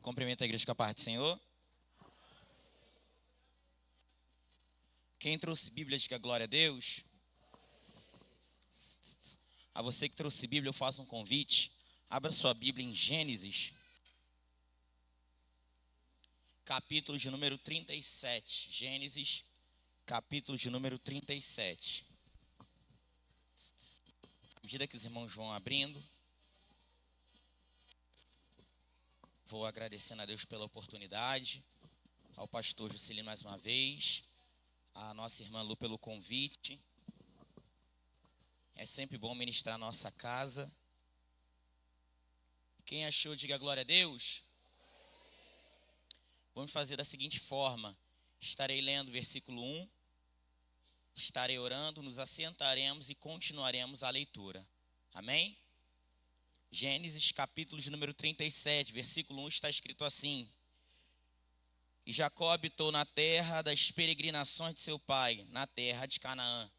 Cumprimento a igreja com a paz do Senhor. Quem trouxe Bíblia, diga glória a Deus. A você que trouxe Bíblia, eu faço um convite. Abra sua Bíblia em Gênesis, capítulo de número 37. Gênesis, capítulo de número 37. À medida que os irmãos vão abrindo, vou agradecendo a Deus pela oportunidade, ao pastor Juscelino mais uma vez, à nossa irmã Lu pelo convite. É sempre bom ministrar a nossa casa. Quem achou, diga glória a Deus. Vamos fazer da seguinte forma: estarei lendo o versículo 1, estarei orando, nos assentaremos e continuaremos a leitura. Amém? Gênesis, capítulo de número 37, versículo 1, está escrito assim: E Jacó habitou na terra das peregrinações de seu pai, na terra de Canaã.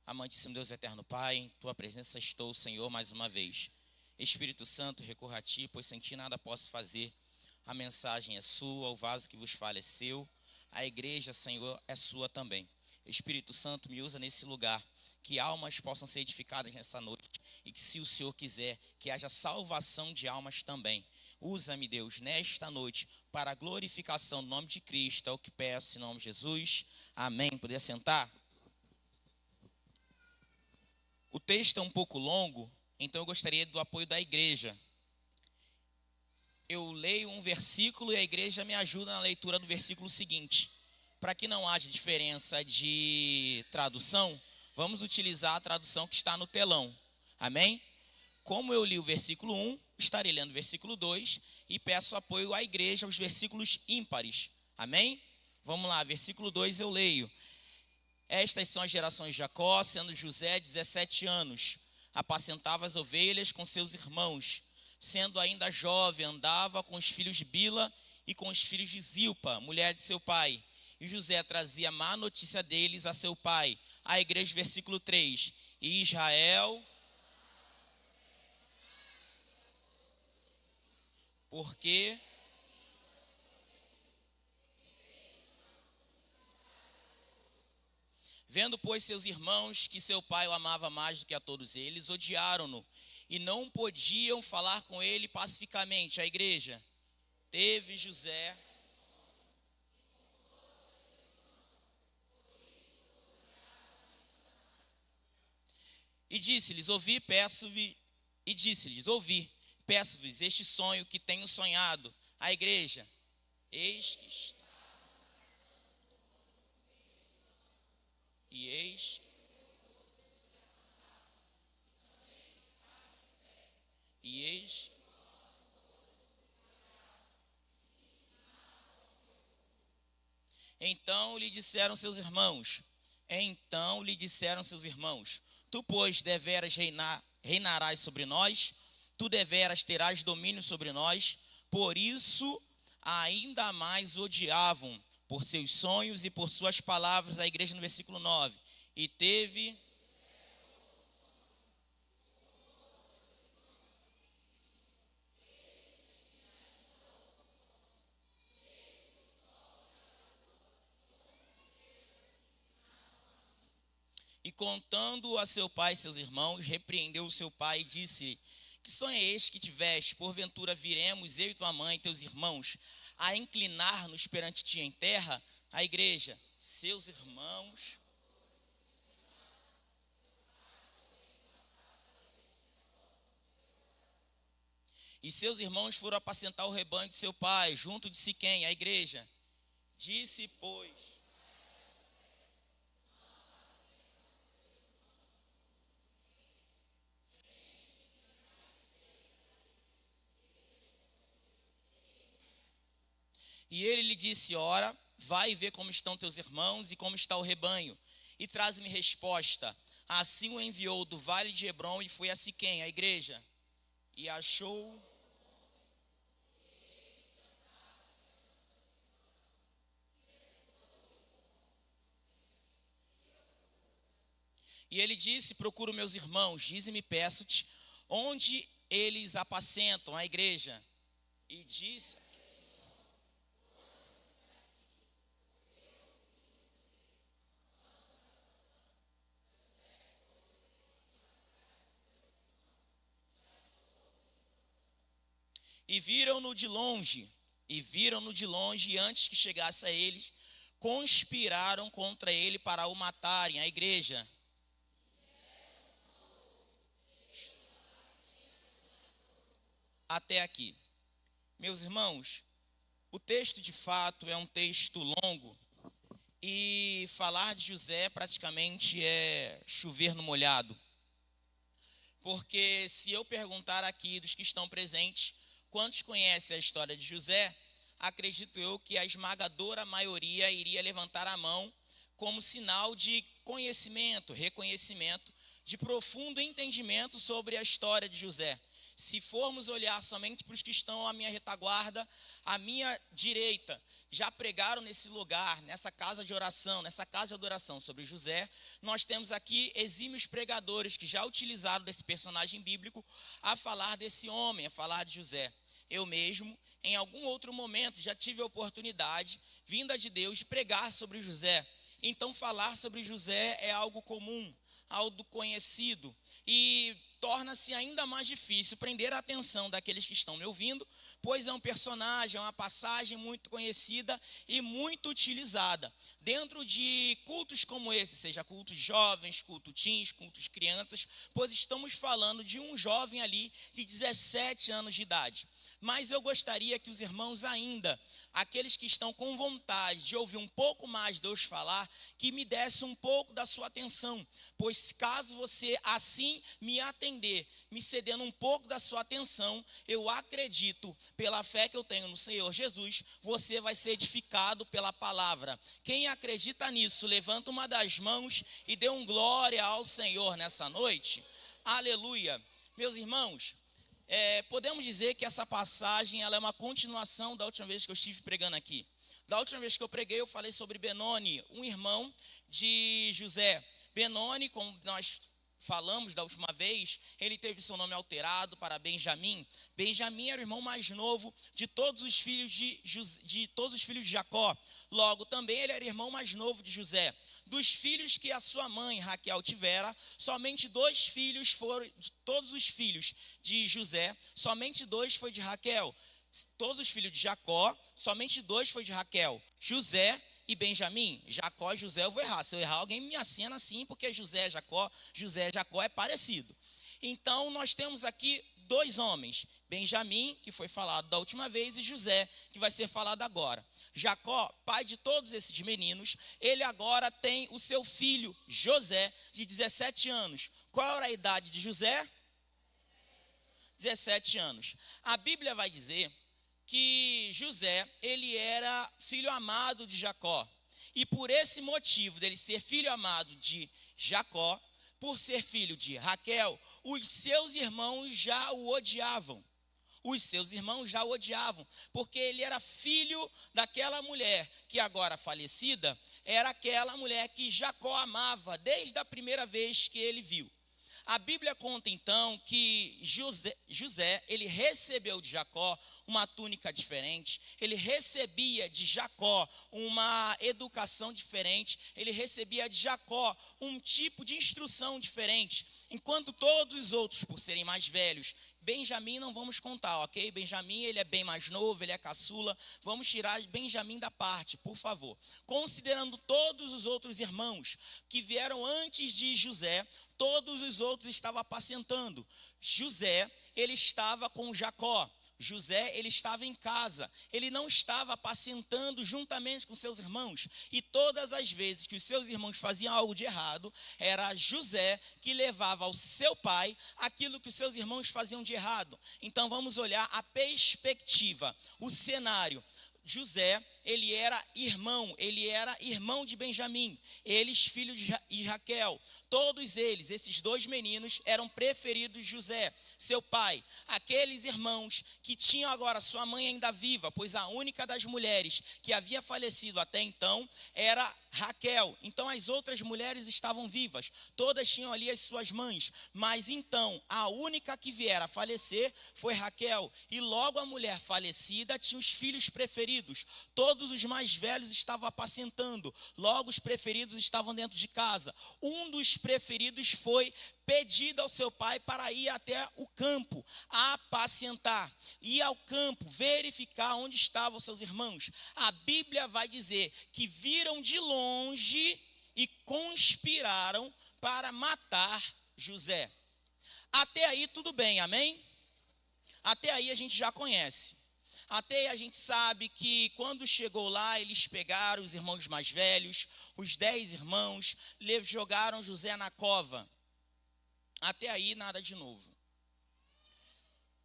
Amantíssimo Deus eterno Pai, em tua presença estou, Senhor, mais uma vez. Espírito Santo, recorro a ti, pois sem ti nada posso fazer. A mensagem é sua, o vaso que vos fala é seu, a igreja, Senhor, é sua também. Espírito Santo, me usa nesse lugar, que almas possam ser edificadas nessa noite, e que, se o Senhor quiser, que haja salvação de almas também. Usa-me, Deus, nesta noite, para a glorificação do nome de Cristo, é o que peço em nome de Jesus. Amém. Poder sentar? O texto é um pouco longo, então eu gostaria do apoio da igreja. Eu leio um versículo e a igreja me ajuda na leitura do versículo seguinte. Para que não haja diferença de tradução, vamos utilizar a tradução que está no telão. Amém? Como eu li o versículo 1, estarei lendo o versículo 2 e peço apoio à igreja aos versículos ímpares. Amém? Vamos lá, versículo 2 eu leio. Estas são as gerações de Jacó, sendo José 17 anos. Apacentava as ovelhas com seus irmãos. Sendo ainda jovem, andava com os filhos de Bila e com os filhos de Zilpa, mulher de seu pai. E José trazia má notícia deles a seu pai. A igreja, versículo 3. E Israel, porque... Vendo, pois, seus irmãos que seu pai o amava mais do que a todos eles, odiaram-no e não podiam falar com ele pacificamente. A igreja teve José. E disse-lhes, ouvi, peço-vos este sonho que tenho sonhado. A igreja, eis que está. E eis Então lhe disseram seus irmãos, tu, pois, deveras reinarás sobre nós, tu deveras terás domínio sobre nós. Por isso ainda mais odiavam por seus sonhos e por suas palavras. A igreja, no versículo 9, e teve... E contando a seu pai e seus irmãos, repreendeu o seu pai e disse-lhe, que sonho é este que tiveste? Porventura viremos, eu e tua mãe e teus irmãos, a inclinar-nos perante ti em terra? A igreja, seus irmãos... E seus irmãos foram apacentar o rebanho de seu pai, junto de Siquém. A igreja disse, pois... E ele lhe disse, ora, vai ver como estão teus irmãos e como está o rebanho, e traze-me resposta. Assim o enviou do vale de Hebrom e foi a Siquém, a igreja, e achou... E ele disse: procuro meus irmãos, dize-me, peço-te, onde eles apacentam a igreja. E disse: e viram-no de longe, e antes que chegasse a eles, conspiraram contra ele para o matarem, a igreja. Até aqui. Meus irmãos, o texto de fato é um texto longo, e falar de José praticamente é chover no molhado. Porque se eu perguntar aqui dos que estão presentes, quantos conhecem a história de José, acredito eu que a esmagadora maioria iria levantar a mão como sinal de conhecimento, reconhecimento, de profundo entendimento sobre a história de José. Se formos olhar somente para os que estão à minha retaguarda, à minha direita, já pregaram nesse lugar, nessa casa de oração, nessa casa de adoração sobre José, nós temos aqui exímios pregadores que já utilizaram desse personagem bíblico a falar desse homem, a falar de José. Eu mesmo, em algum outro momento, já tive a oportunidade, vinda de Deus, de pregar sobre José. Então, falar sobre José é algo comum, algo conhecido, e torna-se ainda mais difícil prender a atenção daqueles que estão me ouvindo, pois é um personagem, é uma passagem muito conhecida e muito utilizada dentro de cultos como esse, seja cultos jovens, culto teens, cultos crianças, pois estamos falando de um jovem ali de 17 anos de idade. Mas eu gostaria que os irmãos ainda, aqueles que estão com vontade de ouvir um pouco mais Deus falar, que me desse um pouco da sua atenção, pois caso você assim me atender, me cedendo um pouco da sua atenção, eu acredito, pela fé que eu tenho no Senhor Jesus, você vai ser edificado pela palavra. Quem acredita nisso, levanta uma das mãos e dê um glória ao Senhor nessa noite. Aleluia. Meus irmãos, podemos dizer que essa passagem ela é uma continuação da última vez que eu estive pregando aqui. Da última vez que eu preguei, eu falei sobre Benoni, um irmão de José. Benoni, como nós falamos da última vez, ele teve seu nome alterado para Benjamim. Benjamim era o irmão mais novo de todos os filhos de Jacó. Logo, também ele era irmão mais novo de José. Dos filhos que a sua mãe, Raquel, tivera, somente 2 filhos foram, de todos os filhos de José, somente 2 foi de Raquel. Todos os filhos de Jacó, somente 2 foi de Raquel, José e Benjamim. Jacó e José eu vou errar, se eu errar alguém me acena assim, porque José e Jacó é parecido. Então nós temos aqui 2 homens, Benjamim, que foi falado da última vez, e José, que vai ser falado agora. Jacó, pai de todos esses meninos, ele agora tem o seu filho, José, de 17 anos. Qual era a idade de José? 17 anos. A Bíblia vai dizer que José, ele era filho amado de Jacó. E por esse motivo dele ser filho amado de Jacó, por ser filho de Raquel, os seus irmãos já o odiavam. Porque ele era filho daquela mulher que agora falecida, era aquela mulher que Jacó amava desde a primeira vez que ele viu. A Bíblia conta então que José, ele recebeu de Jacó uma túnica diferente, ele recebia de Jacó uma educação diferente, ele recebia de Jacó um tipo de instrução diferente, enquanto todos os outros, por serem mais velhos, Benjamim não vamos contar, ok? Benjamim, ele é bem mais novo, ele é caçula. Vamos tirar Benjamim da parte, por favor. Considerando todos os outros irmãos que vieram antes de José, todos os outros estavam apacentando. José, ele estava com Jacó. José, ele estava em casa, ele não estava apacentando juntamente com seus irmãos, e todas as vezes que os seus irmãos faziam algo de errado, era José que levava ao seu pai aquilo que os seus irmãos faziam de errado. Então vamos olhar a perspectiva, o cenário. José, ele era irmão de Benjamim, eles filhos de Raquel. Todos eles, esses 2 meninos, eram preferidos de José, seu pai. Aqueles irmãos que tinham agora sua mãe ainda viva, pois a única das mulheres que havia falecido até então era Raquel. Então as outras mulheres estavam vivas, todas tinham ali as suas mães. Mas então a única que viera a falecer foi Raquel. E logo a mulher falecida tinha os filhos preferidos. Todos os mais velhos estavam apacentando, logo os preferidos estavam dentro de casa. Um dos preferidos foi pedido ao seu pai para ir até o campo, apacentar, ir ao campo, verificar onde estavam seus irmãos. A Bíblia vai dizer que viram de longe e conspiraram para matar José. Até aí tudo bem, amém? Até aí a gente já conhece. Até aí a gente sabe que quando chegou lá, eles pegaram os irmãos mais velhos, os 10 irmãos, jogaram José na cova. Até aí nada de novo.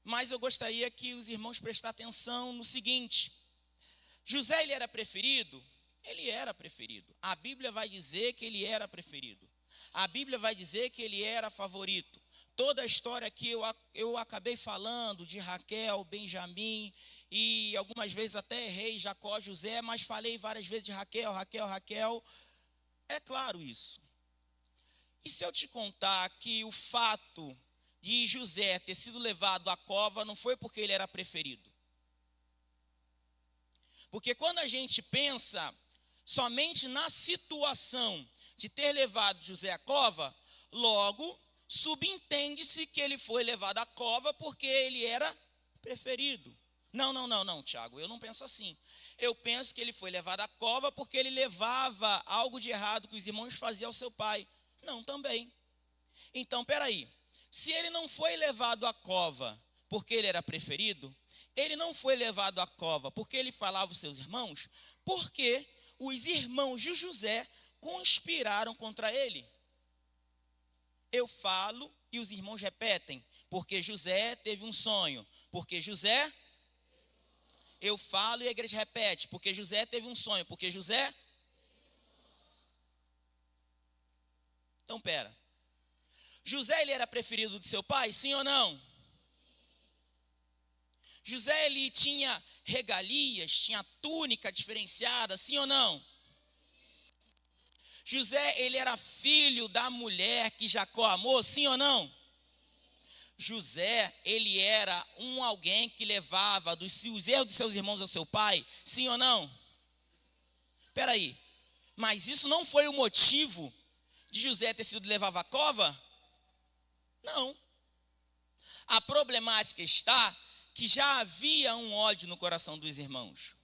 Mas eu gostaria que os irmãos prestassem atenção no seguinte: José, ele era preferido? Ele era preferido. A Bíblia vai dizer que ele era preferido. A Bíblia vai dizer que ele era favorito. Toda a história que eu acabei falando de Raquel, Benjamim, e algumas vezes até errei Jacó, José, mas falei várias vezes de Raquel. É claro isso. E se eu te contar que o fato de José ter sido levado à cova não foi porque ele era preferido? Porque quando a gente pensa somente na situação de ter levado José à cova, logo subentende-se que ele foi levado à cova porque ele era preferido. Não, Tiago, eu não penso assim. Eu penso que ele foi levado à cova porque ele levava algo de errado que os irmãos faziam ao seu pai. Não, também. Então, peraí. Se ele não foi levado à cova porque ele era preferido, ele não foi levado à cova porque ele falava aos seus irmãos, porque os irmãos de José conspiraram contra ele. Eu falo e os irmãos repetem, porque José teve um sonho. Porque José... Eu falo e a igreja repete, porque José teve um sonho. Porque José... Então, pera. José, ele era preferido de seu pai, sim ou não? José, ele tinha regalias, tinha túnica diferenciada, sim ou não? José, ele era filho da mulher que Jacó amou, sim ou não? José, ele era alguém que levava os erros dos seus irmãos ao seu pai, sim ou não? Espera aí, mas isso não foi o motivo de José ter sido levado à cova? Não. A problemática está que já havia um ódio no coração dos irmãos,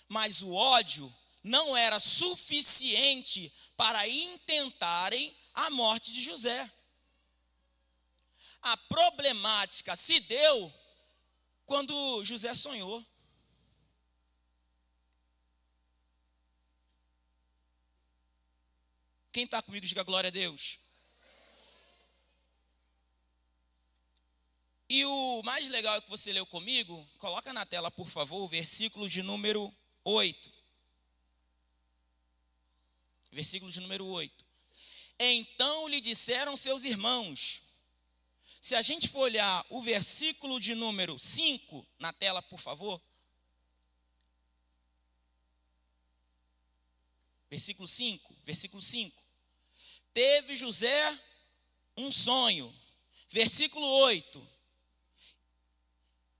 mas o ódio não era suficiente para intentarem a morte de José. A problemática se deu quando José sonhou. Quem está comigo, diga glória a Deus. E o mais legal é que você leu comigo, coloca na tela, por favor, o versículo de número 8. Versículo de número 8. Então lhe disseram seus irmãos. Se a gente for olhar o versículo de número 5 na tela, por favor. Versículo 5. Teve José um sonho. Versículo 8.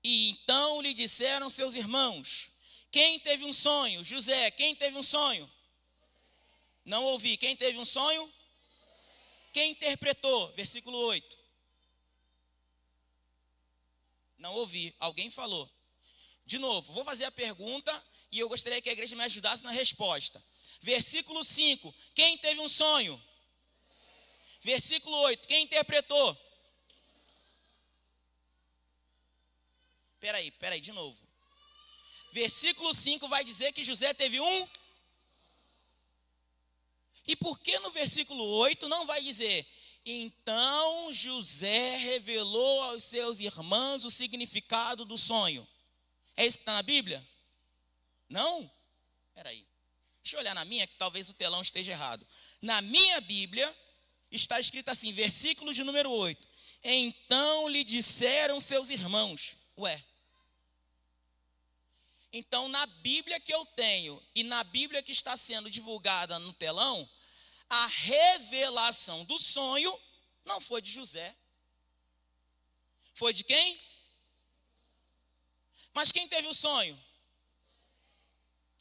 E então lhe disseram seus irmãos. Quem teve um sonho? José. Quem teve um sonho? Não ouvi. Quem teve um sonho? Quem interpretou? Versículo 8. Não ouvi. Alguém falou. De novo, vou fazer a pergunta e eu gostaria que a igreja me ajudasse na resposta. Versículo 5. Quem teve um sonho? Versículo 8. Quem interpretou? Peraí, de novo. Versículo 5 vai dizer que José teve um. E por que no versículo 8 não vai dizer: então José revelou aos seus irmãos o significado do sonho? É isso que está na Bíblia? Não? Peraí. Deixa eu olhar na minha, que talvez o telão esteja errado. Na minha Bíblia está escrito assim, versículo de número 8. Então lhe disseram seus irmãos. Então na Bíblia que eu tenho e na Bíblia que está sendo divulgada no telão, a revelação do sonho não foi de José. Foi de quem? Mas quem teve o sonho?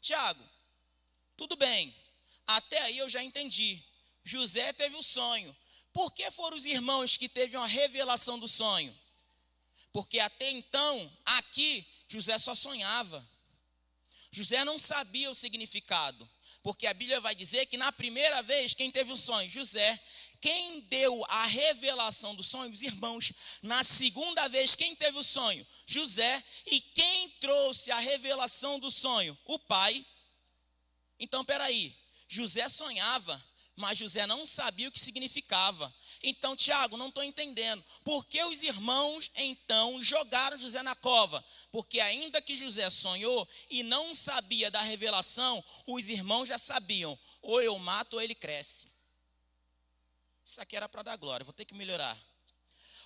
Tiago, tudo bem. Até aí eu já entendi. José teve o sonho. Por que foram os irmãos que teve uma revelação do sonho? Porque até então, aqui, José só sonhava. José não sabia o significado. Porque a Bíblia vai dizer que na primeira vez, quem teve o sonho? José. Quem deu a revelação do sonho? Os irmãos. Na segunda vez, quem teve o sonho? José. E quem trouxe a revelação do sonho? O pai. Então, peraí. José sonhava, mas José não sabia o que significava. Então, Tiago, não estou entendendo. Por que os irmãos, então, jogaram José na cova? Porque ainda que José sonhou e não sabia da revelação, os irmãos já sabiam. Ou eu mato ou ele cresce. Isso aqui era para dar glória, vou ter que melhorar.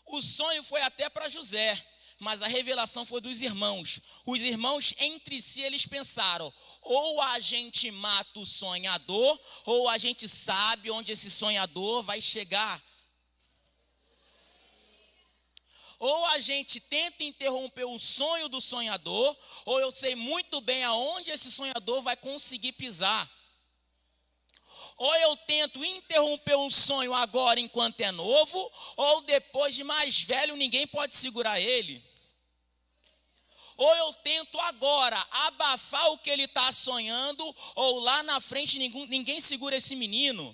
O sonho foi até para José, mas a revelação foi dos irmãos. Os irmãos entre si, eles pensaram, ou a gente mata o sonhador, ou a gente sabe onde esse sonhador vai chegar. Ou a gente tenta interromper o sonho do sonhador, ou eu sei muito bem aonde esse sonhador vai conseguir pisar. Ou eu tento interromper um sonho agora enquanto é novo, ou depois de mais velho ninguém pode segurar ele. Ou eu tento agora abafar o que ele está sonhando, ou lá na frente ninguém segura esse menino.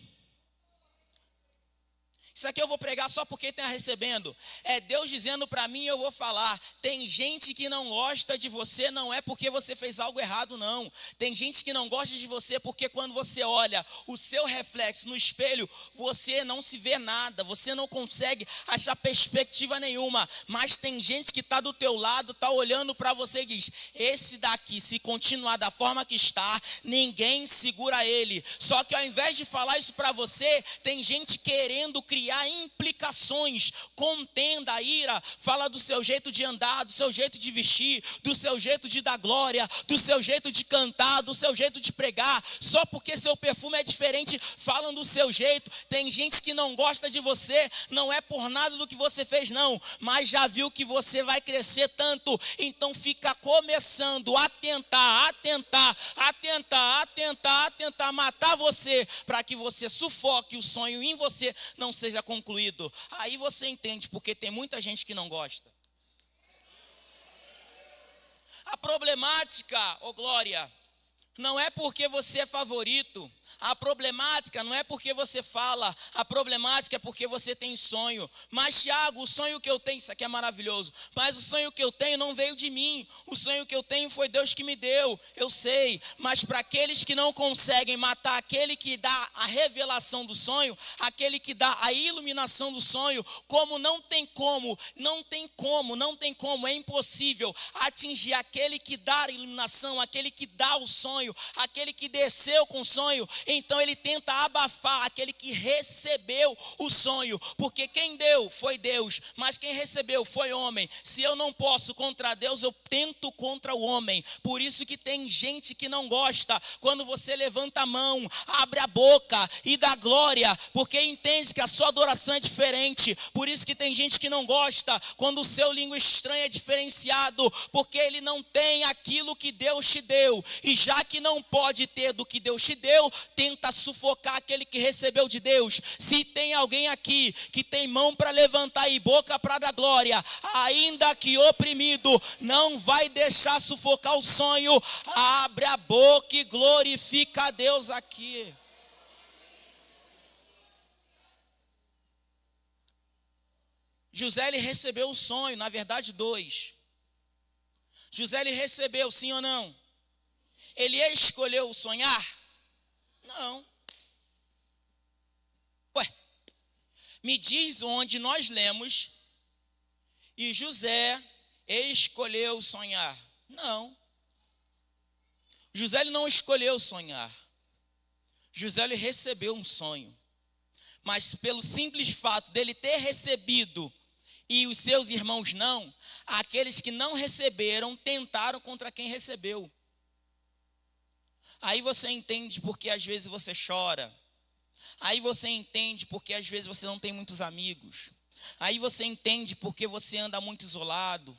Isso aqui eu vou pregar só porque está recebendo. É Deus dizendo para mim, eu vou falar. Tem gente que não gosta de você, não é porque você fez algo errado, não. Tem gente que não gosta de você porque quando você olha o seu reflexo no espelho, você não se vê nada, você não consegue achar perspectiva nenhuma. Mas tem gente que está do teu lado, está olhando para você e diz, esse daqui, se continuar da forma que está, ninguém segura ele. Só que ao invés de falar isso para você, tem gente querendo criar implicações, contenda, ira, fala do seu jeito de andar, do seu jeito de vestir, do seu jeito de dar glória, do seu jeito de cantar, do seu jeito de pregar, só porque seu perfume é diferente, falam do seu jeito. Tem gente que não gosta de você, não é por nada do que você fez não, mas já viu que você vai crescer tanto, então fica começando a tentar matar você, para que você sufoque o sonho em você, não seja concluído. Aí você entende porque tem muita gente que não gosta. A problemática, glória, não é porque você é favorito. A problemática não é porque você fala, a problemática é porque você tem sonho. Mas Tiago, o sonho que eu tenho, isso aqui é maravilhoso, mas o sonho que eu tenho não veio de mim, o sonho que eu tenho foi Deus que me deu, eu sei. Mas para aqueles que não conseguem matar aquele que dá a revelação do sonho, aquele que dá a iluminação do sonho, como não tem como, é impossível atingir aquele que dá a iluminação, aquele que dá o sonho, aquele que desceu com o sonho. Então ele tenta abafar aquele que recebeu o sonho, porque quem deu foi Deus, mas quem recebeu foi homem. Se eu não posso contra Deus, eu tento contra o homem. Por isso que tem gente que não gosta quando você levanta a mão, abre a boca e dá glória, porque entende que a sua adoração é diferente. Por isso que tem gente que não gosta quando o seu língua estranha é diferenciado, porque ele não tem aquilo que Deus te deu, e já que não pode ter do que Deus te deu, tenta sufocar aquele que recebeu de Deus. Se tem alguém aqui que tem mão para levantar e boca para dar glória, ainda que oprimido, não vai deixar sufocar o sonho, abre a boca e glorifica a Deus aqui. José, ele recebeu o sonho, na verdade 2. José, ele recebeu, sim ou não? Ele escolheu sonhar? Não. Me diz onde nós lemos e José escolheu sonhar. Não. José, ele não escolheu sonhar. José, ele recebeu um sonho. mas pelo simples fato dele ter recebido e os seus irmãos não, aqueles que não receberam tentaram contra quem recebeu. Aí você entende porque às vezes você chora. Aí você entende porque às vezes você não tem muitos amigos. Aí você entende porque você anda muito isolado.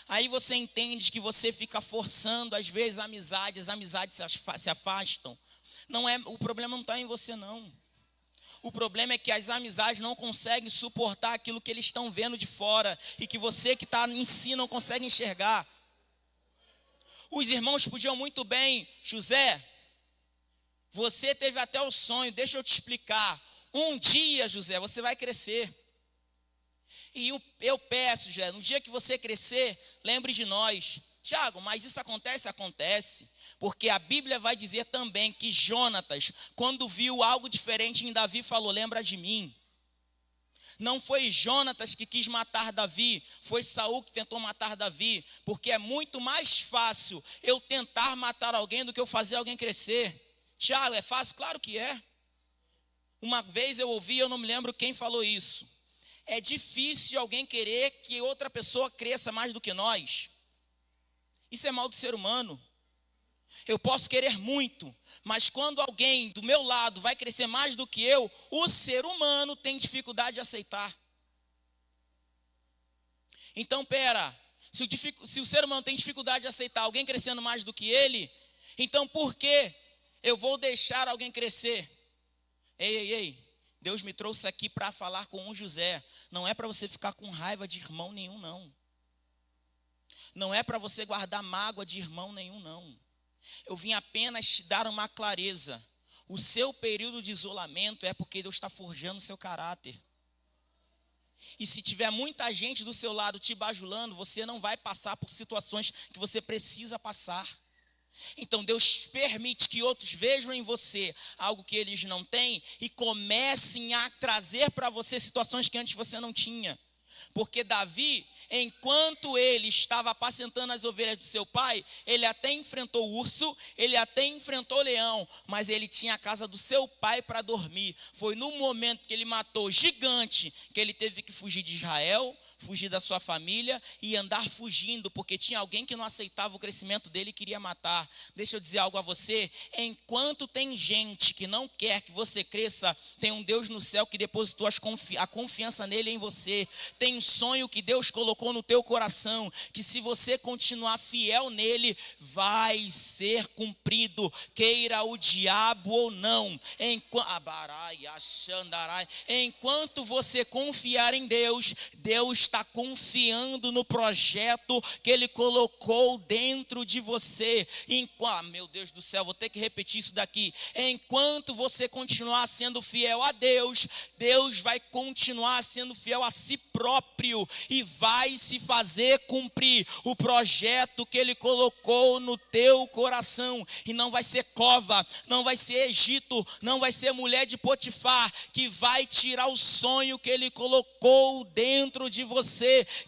Aí você entende que você fica forçando às vezes as amizades se afastam. O problema não está em você não. O problema é que as amizades não conseguem suportar aquilo que eles estão vendo de fora e que você que está em si não consegue enxergar. Os irmãos podiam muito bem, José, você teve até o sonho, deixa eu te explicar. Um dia, José, você vai crescer. E eu peço, José, no dia que você crescer, lembre de nós. Tiago, mas isso acontece? Acontece. Porque a Bíblia vai dizer também que Jonatas, quando viu algo diferente em Davi, falou, lembra de mim. Não foi Jonatas que quis matar Davi, foi Saul que tentou matar Davi. Porque é muito mais fácil eu tentar matar alguém do que eu fazer alguém crescer. Tiago, é fácil? Claro que é. Uma vez eu ouvi, eu não me lembro quem falou isso. É difícil alguém querer que outra pessoa cresça mais do que nós. Isso é mal do ser humano. Eu posso querer muito, mas quando alguém do meu lado vai crescer mais do que eu, o ser humano tem dificuldade de aceitar. Então, se o ser humano tem dificuldade de aceitar alguém crescendo mais do que ele, então por que eu vou deixar alguém crescer? Ei, Deus me trouxe aqui para falar com o José. Não é para você ficar com raiva de irmão nenhum, não. Não é para você guardar mágoa de irmão nenhum, não. Eu vim apenas te dar uma clareza. O seu período de isolamento é porque Deus está forjando o seu caráter. E se tiver muita gente do seu lado te bajulando, você não vai passar por situações que você precisa passar. Então Deus permite que outros vejam em você algo que eles não têm e comecem a trazer para você situações que antes você não tinha. Porque Davi, enquanto ele estava apacentando as ovelhas do seu pai, ele até enfrentou o urso, ele até enfrentou o leão, mas ele tinha a casa do seu pai para dormir. Foi no momento que ele matou o gigante que ele teve que fugir de Israel, fugir da sua família e andar fugindo, porque tinha alguém que não aceitava o crescimento dele e queria matar. Deixa eu dizer algo a você, enquanto tem gente que não quer que você cresça, tem um Deus no céu que depositou a confiança nele em você, tem um sonho que Deus colocou no teu coração, que se você continuar fiel nele, vai ser cumprido, queira o diabo ou não. Enquanto você confiar em Deus, Deus está confiando no projeto que ele colocou dentro de você. Meu Deus do céu, vou ter que repetir isso daqui. Enquanto você continuar sendo fiel a Deus, Deus vai continuar sendo fiel a si próprio e vai se fazer cumprir o projeto que ele colocou no teu coração. E não vai ser cova, não vai ser Egito, não vai ser mulher de Potifar que vai tirar o sonho que ele colocou dentro de você.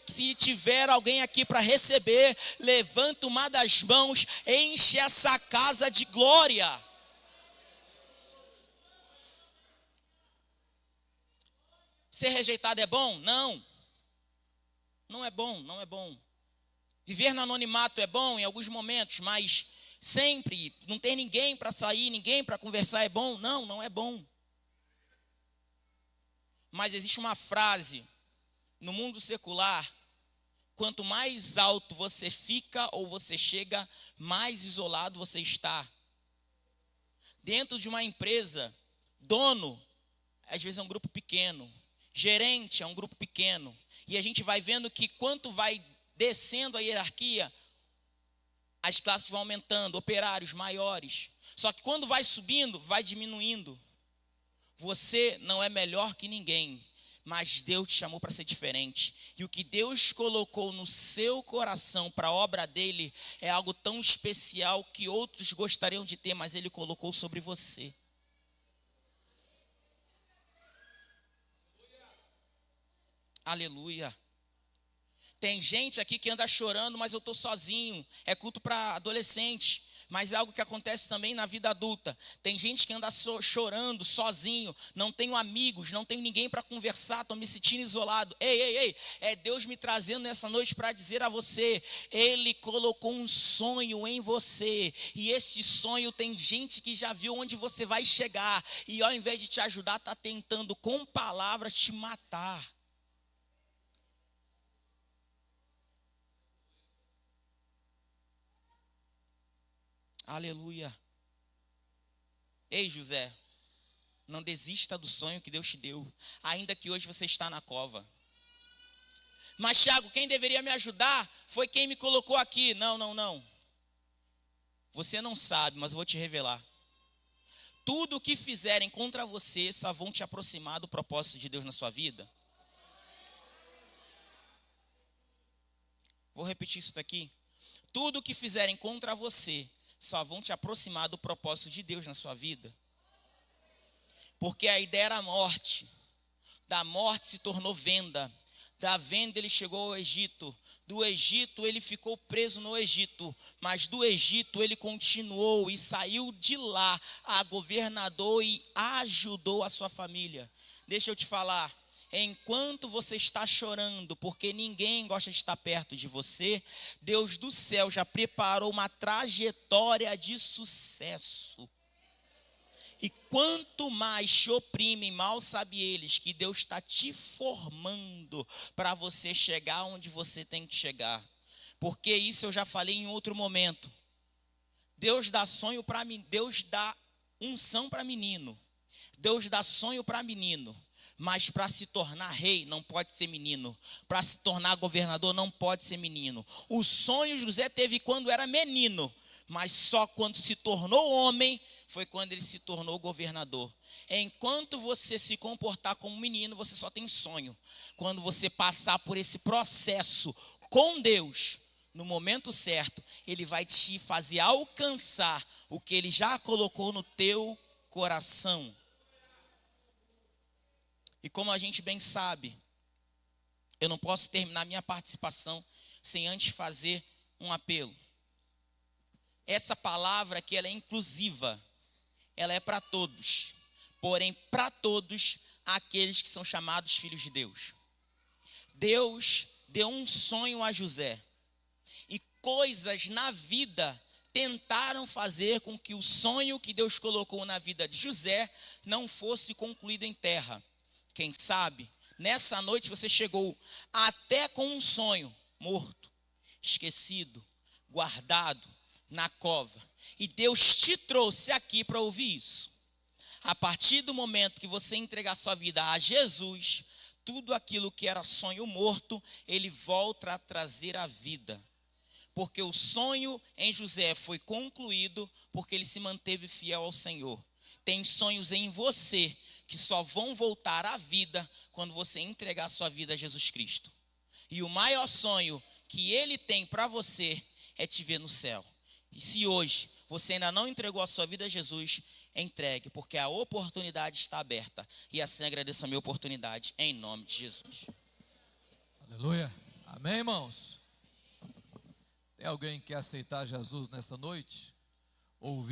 Se tiver alguém aqui para receber, levanta uma das mãos, enche essa casa de glória. Ser rejeitado é bom? Não. Não é bom, não é bom. Viver no anonimato é bom em alguns momentos, mas sempre não ter ninguém para sair, ninguém para conversar é bom? Não, não é bom. Mas existe uma frase no mundo secular: quanto mais alto você fica ou você chega, mais isolado você está. Dentro de uma empresa, dono, às vezes é um grupo pequeno, gerente é um grupo pequeno, e a gente vai vendo que quanto vai descendo a hierarquia, as classes vão aumentando, operários maiores. Só que quando vai subindo, vai diminuindo. Você não é melhor que ninguém, mas Deus te chamou para ser diferente. E o que Deus colocou no seu coração para a obra dele é algo tão especial que outros gostariam de ter, mas ele colocou sobre você. Aleluia. Tem gente aqui que anda chorando, mas eu estou sozinho. É culto para adolescente. mas é algo que acontece também na vida adulta. Tem gente que anda chorando sozinho, não tenho amigos, não tenho ninguém para conversar, estou me sentindo isolado. Ei, é Deus me trazendo nessa noite para dizer a você, Ele colocou um sonho em você, e esse sonho tem gente que já viu onde você vai chegar, e ao invés de te ajudar, está tentando com palavras te matar. Aleluia. Ei, José, não desista do sonho que Deus te deu, ainda que hoje você está na cova. Mas, Thiago, quem deveria me ajudar foi quem me colocou aqui. Não. Você não sabe, mas eu vou te revelar. Tudo o que fizerem contra você só vão te aproximar do propósito de Deus na sua vida. Vou repetir isso daqui. Tudo o que fizerem contra você só vão te aproximar do propósito de Deus na sua vida. Porque a ideia era a morte. Da morte se tornou venda. Da venda ele chegou ao Egito. Do Egito ele ficou preso no Egito. Mas do Egito ele continuou e saiu de lá a governador e ajudou a sua família. Deixa eu te falar. Enquanto você está chorando, porque ninguém gosta de estar perto de você, Deus do céu já preparou uma trajetória de sucesso. E quanto mais te oprimem, mal sabe eles que Deus está te formando para você chegar onde você tem que chegar. Porque isso eu já falei em outro momento. Deus dá sonho para mim, Deus dá unção para menino. Deus dá sonho para menino. Mas para se tornar rei não pode ser menino. Para se tornar governador não pode ser menino. O sonho José teve quando era menino, mas só quando se tornou homem foi quando ele se tornou governador. Enquanto você se comportar como menino, você só tem sonho. Quando você passar por esse processo com Deus, no momento certo, Ele vai te fazer alcançar o que Ele já colocou no teu coração. E como a gente bem sabe, eu não posso terminar minha participação sem antes fazer um apelo. Essa palavra aqui, ela é inclusiva, ela é para todos, porém para todos aqueles que são chamados filhos de Deus. Deus deu um sonho a José, e coisas na vida tentaram fazer com que o sonho que Deus colocou na vida de José não fosse concluído em terra. Quem sabe, nessa noite você chegou até com um sonho morto, esquecido, guardado na cova. E Deus te trouxe aqui para ouvir isso. A partir do momento que você entregar sua vida a Jesus, tudo aquilo que era sonho morto, Ele volta a trazer a vida. Porque o sonho em José foi concluído porque ele se manteve fiel ao Senhor. Tem sonhos em você que só vão voltar à vida quando você entregar sua vida a Jesus Cristo. E o maior sonho que Ele tem para você é te ver no céu. E se hoje você ainda não entregou a sua vida a Jesus, entregue, porque a oportunidade está aberta. E assim agradeço a minha oportunidade, em nome de Jesus. Aleluia. Amém, irmãos? Tem alguém que quer aceitar Jesus nesta noite? Ouvir